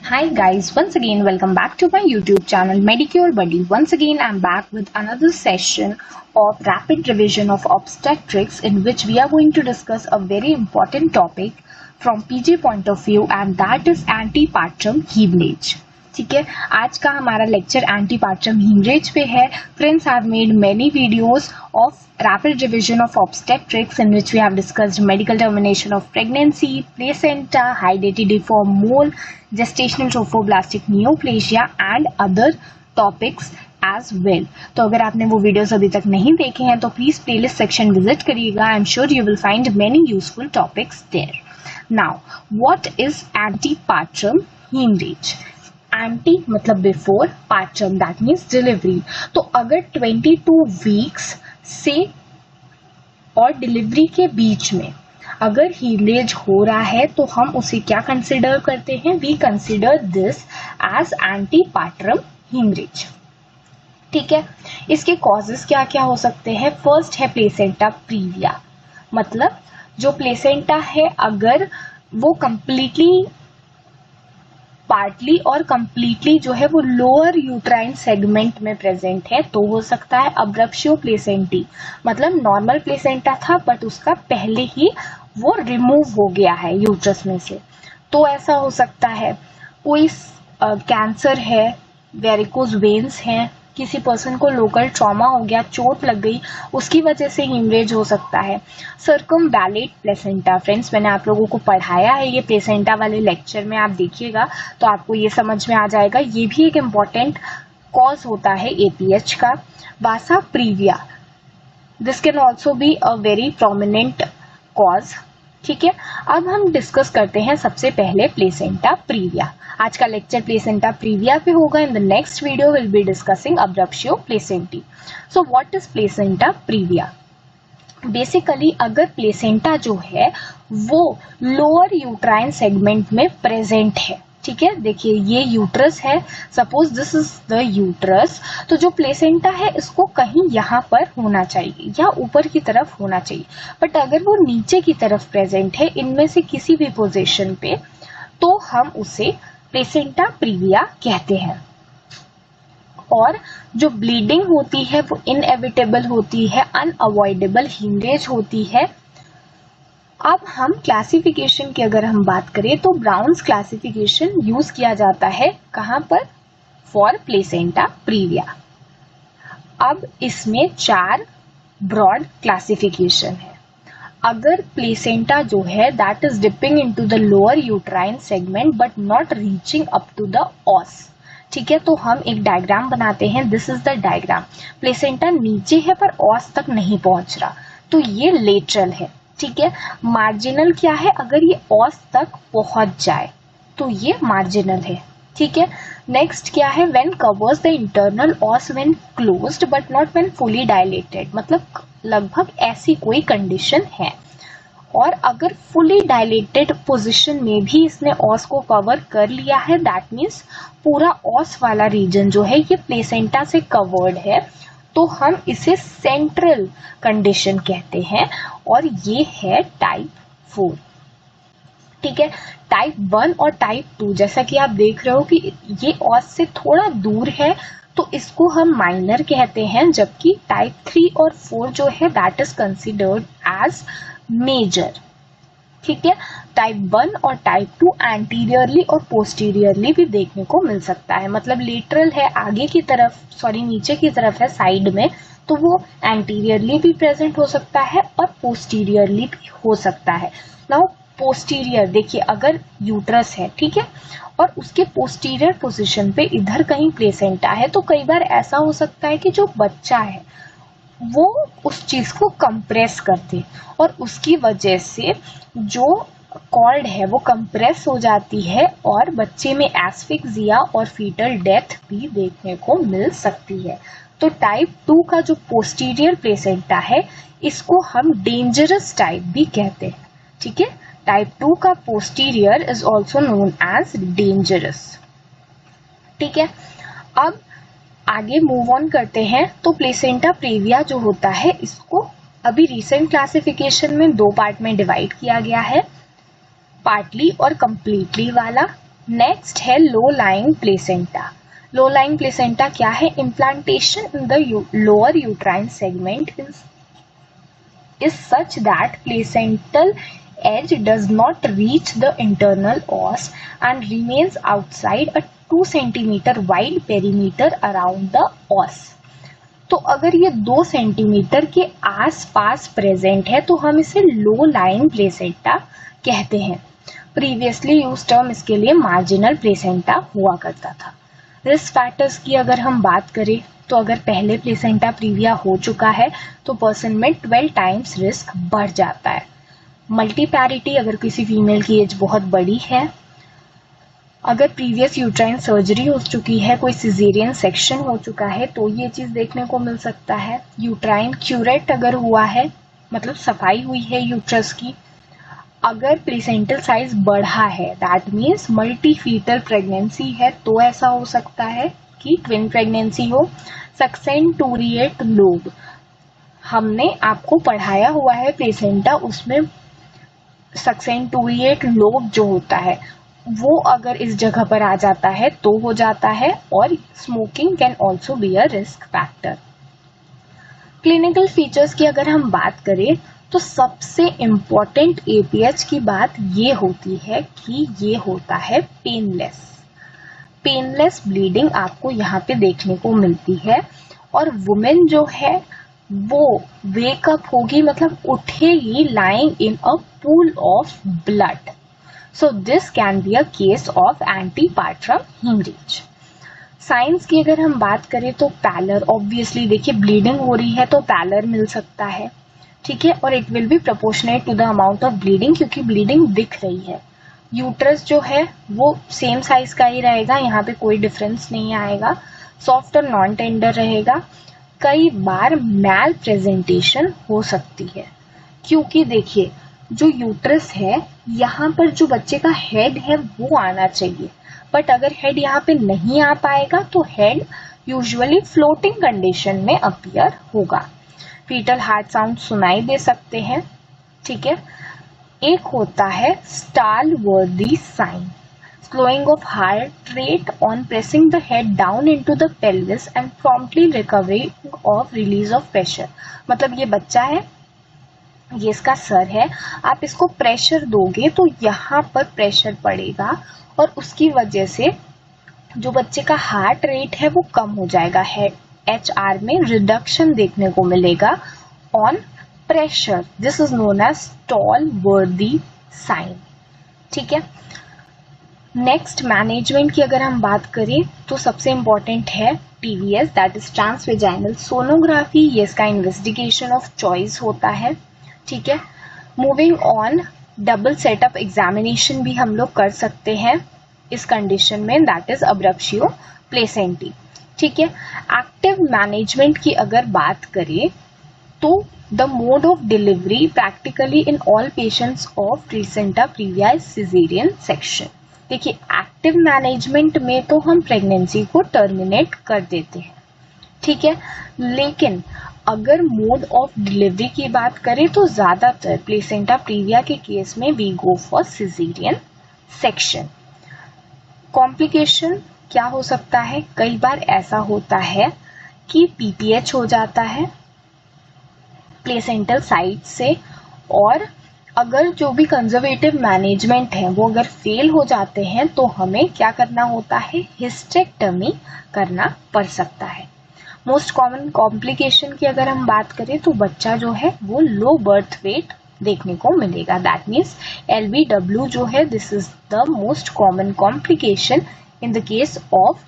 Hi guys, once again welcome back to my YouTube channel Medicure Buddy. Once again I'm back with another session of rapid revision of obstetrics in which we are going to discuss a very important topic from PG point of view and that is antepartum hemorrhage. ठीक है, आज का हमारा lecture antepartum हीमरेज पे है. Friends, I have made many videos of rapid revision of obstetrics in which we have discussed medical termination of pregnancy, placenta, high dentiform mole, gestational trophoblastic neoplasia and other topics as well. तो अगर आपने वो videos अभी तक नहीं देखे हैं तो प्लीज प्लेलिस्ट सेक्शन विजिट करिएगा. I am sure you will find many useful topics there. Now what is antepartum haemorrhage? Anti मतलब before, partum that means delivery. तो अगर 22 वीक्स से और डिलीवरी के बीच में अगर हीमरेज हो रहा है तो हम उसे क्या कंसिडर करते हैं? We consider this as antepartum haemorrhage. ठीक है, इसके कॉजेस क्या क्या हो सकते हैं? फर्स्ट है प्लेसेंटा प्रीविया, मतलब जो प्लेसेंटा है अगर वो कंप्लीटली, पार्टली और कंप्लीटली जो है वो लोअर यूट्राइन सेगमेंट में प्रेजेंट है तो हो सकता है अब्रप्शियो प्लेसेंटी, मतलब नॉर्मल प्लेसेंटा था बट उसका पहले ही वो रिमूव हो गया है यूट्रस में से, तो ऐसा हो सकता है. कोई कैंसर है, वेरिकोज वेन्स हैं, किसी पर्सन को लोकल ट्रॉमा हो गया, चोट लग गई, उसकी वजह से हीमरेज हो सकता है. सर्कमवैलेट प्लेसेंटा, फ्रेंड्स मैंने आप लोगों को पढ़ाया है ये प्लेसेंटा वाले लेक्चर में, आप देखिएगा तो आपको ये समझ में आ जाएगा. ये भी एक इम्पॉर्टेंट कॉज होता है एपीएच का. Vasa previa, this can also be a very prominent cause. ठीक है, अब हम डिस्कस करते हैं सबसे पहले प्लेसेंटा प्रीविया. आज का लेक्चर प्लेसेंटा प्रीविया पे होगा. In the next video will be discussing abruptio placentae. So what is placenta previa? Basically अगर प्लेसेंटा जो है वो लोअर यूट्राइन सेगमेंट में प्रेजेंट है, ठीक है, देखिए ये यूट्रस है, suppose this is the uterus, तो जो प्लेसेंटा है इसको कहीं यहाँ पर होना चाहिए या ऊपर की तरफ होना चाहिए, बट अगर वो नीचे की तरफ प्रेजेंट है इनमें से किसी भी पोजीशन पे तो हम उसे प्लेसेंटा प्रीविया कहते हैं. और जो ब्लीडिंग होती है वो इनएविटेबल होती है, अनअवॉइडेबल हीमरेज होती है. अब हम क्लासिफिकेशन की अगर हम बात करें तो ब्राउन्स क्लासिफिकेशन यूज किया जाता है कहाँ पर? For placenta previa. अब इसमें 4 ब्रॉड क्लासिफिकेशन है. अगर प्लेसेंटा जो है that is dipping into the lower uterine segment but not reaching up to the os, ठीक है, तो हम एक डायग्राम बनाते हैं. This is the diagram. Placenta नीचे है पर ऑस तक नहीं पहुंच रहा तो ये लेटरल है. ठीक है, मार्जिनल क्या है? अगर ये ऑस तक पहुंच जाए तो ये मार्जिनल है. ठीक है, नेक्स्ट क्या है? When covers the internal ऑस when closed but not when fully dilated, मतलब लगभग ऐसी कोई कंडीशन है. और अगर फुली डायलेटेड पोजीशन में भी इसने ऑस को कवर कर लिया है दैट मीन्स पूरा ऑस वाला रीजन जो है ये प्लेसेंटा से कवर्ड है, तो हम इसे सेंट्रल कंडीशन कहते हैं और ये है टाइप 4. ठीक है, टाइप 1 और टाइप 2 जैसा कि आप देख रहे हो कि ये ऑस से थोड़ा दूर है तो इसको हम माइनर कहते हैं, जबकि टाइप 3 और 4 जो है that is considered as major. ठीक है, टाइप 1 और टाइप 2 एंटीरियरली और पोस्टीरियरली भी देखने को मिल सकता है, मतलब लेटरल है आगे की तरफ, सॉरी नीचे की तरफ है साइड में, तो वो एंटीरियरली भी प्रेजेंट हो सकता है और पोस्टीरियरली भी हो सकता है. नाउ पोस्टीरियर देखिए, अगर यूट्रस है, ठीक है, और उसके पोस्टीरियर पोजीशन पे इधर कहीं प्लेसेंटा है तो कई बार ऐसा हो सकता है कि जो बच्चा है वो उस चीज को कंप्रेस करते और उसकी वजह से जो कॉर्ड है वो कंप्रेस हो जाती है और बच्चे में एस्फिक्सिया और फीटल डेथ भी देखने को मिल सकती है. तो टाइप 2 का जो पोस्टीरियर प्लेसेंटा है इसको हम डेंजरस टाइप भी कहते हैं. ठीक है, टाइप 2 का posterior is also known as dangerous. ठीक है, अब आगे मूव ऑन करते हैं. तो प्लेसेंटा प्रीविया जो होता है इसको अभी रिसेंट क्लासिफिकेशन में 2 पार्ट में डिवाइड किया गया है, पार्टली और कंप्लीटली वाला. नेक्स्ट है low lying placenta. Low lying placenta क्या है? Implantation in the lower uterine segment is such that placental edge does not reach the internal os and remains outside a 2 centimeter wide perimeter around the os. तो अगर ये 2 centimetre के आसपास present है तो हम इसे लो लाइंग प्लेसेंटा कहते हैं। प्रीवियसली यूज टर्म इसके लिए मार्जिनल प्लेसेंटा हुआ करता था। रिस्क फैक्टर्स की अगर हम बात करें तो अगर पहले प्लेसेंटा प्रीविया हो चुका है तो पर्सन में 12 टाइम्स रिस्क बढ़ जाता है। मल्टीपैरिटी, अगर किसी फीमेल की एज बहुत बड़ी है, अगर प्रीवियस यूट्राइन सर्जरी हो चुकी है, कोई सिजेरियन सेक्शन हो चुका है तो ये चीज देखने को मिल सकता है। यूट्राइन क्यूरेट अगर हुआ है, मतलब सफाई हुई है यूट्रस की। अगर प्लेसेंटल साइज बढ़ा है, that means multi foetal pregnancy है, तो ऐसा हो सकता है कि ट्विन प्रेगनेंसी हो। सक्सेंटूरिएट लोब, हमने आपको पढ़ाया हुआ है प्लेसेंटा, उसमें सक्सेंटूरिएट लोब जो होता है वो अगर इस जगह पर आ जाता है तो हो जाता है। और smoking can also be a risk factor. Clinical features की अगर हम बात करें तो सबसे इम्पोर्टेंट एपीएच की बात ये होती है कि ये होता है पेनलेस। पेनलेस ब्लीडिंग आपको यहाँ पे देखने को मिलती है और वुमेन जो है वो वेकअप होगी, मतलब उठेगी lying in a pool of blood. So this can be a case of antepartum haemorrhage. Science की अगर हम बात करें तो पैलर, ऑब्वियसली देखिए ब्लीडिंग हो रही है तो पैलर मिल सकता है, ठीक है, और it will be proportionate to the amount of bleeding, क्योंकि ब्लीडिंग दिख रही है। यूट्रस जो है वो सेम साइज का ही रहेगा, यहाँ पे कोई डिफरेंस नहीं आएगा। सॉफ्ट और नॉन टेंडर रहेगा। कई बार मैल प्रेजेंटेशन हो सकती है, क्योंकि देखिए जो यूट्रस है यहाँ पर जो बच्चे का हेड है वो आना चाहिए, बट अगर हेड यहाँ पे नहीं आ पाएगा तो हेड यूजुअली फ्लोटिंग कंडीशन में अपीयर होगा। फीटल हार्ट साउंड सुनाई दे सकते हैं, ठीक है। एक होता है स्टाल वर्दी sign, slowing of heart rate on pressing the head down into the pelvis and promptly recovery of release of pressure। मतलब ये बच्चा है, ये इसका सर है, आप इसको प्रेशर दोगे तो यहाँ पर प्रेशर पड़ेगा और उसकी वजह से जो बच्चे का हार्ट रेट है वो कम हो जाएगा। HR में रिडक्शन देखने को मिलेगा on pressure. This is known as Stallworthy sign, ठीक है। नेक्स्ट मैनेजमेंट की अगर हम बात करें तो सबसे इंपॉर्टेंट है TVS, that is transvaginal sonography. ये इसका इन्वेस्टिगेशन ऑफ चॉइस होता है, ठीक है। Moving on, double setup examination भी हम लोग कर सकते हैं इस कंडीशन में, दैट इज अब्रप्शियो प्लेसेंटी, ठीक है। एक्टिव मैनेजमेंट की अगर बात करें तो the mode of delivery practically in all patients of placenta previa caesarean section. देखिए एक्टिव मैनेजमेंट में तो हम प्रेगनेंसी को टर्मिनेट कर देते हैं, ठीक है, लेकिन अगर मोड ऑफ डिलीवरी की बात करें तो ज्यादातर प्लेसेंटा प्रीविया के केस में we go for caesarean section. Complication क्या हो सकता है? कई बार ऐसा होता है कि PPH हो जाता है प्लेसेंटल साइड से, और अगर जो भी कंजर्वेटिव मैनेजमेंट है वो अगर फेल हो जाते हैं तो हमें क्या करना होता है? हिस्टेक्टमी करना पड़ सकता है। मोस्ट कॉमन कॉम्प्लिकेशन की अगर हम बात करें तो बच्चा जो है वो लो बर्थ वेट देखने को मिलेगा, दैट मीन्स LBW जो है this is the most common complication in the case of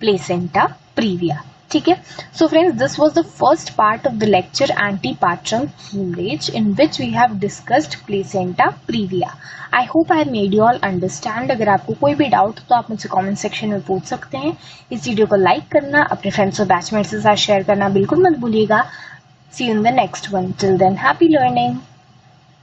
placenta previa, ठीक है। So friends, this was the first part of the lecture antepartum haemorrhage in which we have discussed placenta previa. I hope I made you all understand. अगर आपको कोई भी doubt तो आप मुझसे comment section में पूछ सकते हैं। इस वीडियो को लाइक करना, अपने फ्रेंड्स और बैचमेट्स के साथ शेयर करना बिल्कुल मत भूलिएगा। See you in the next one. Till then happy learning.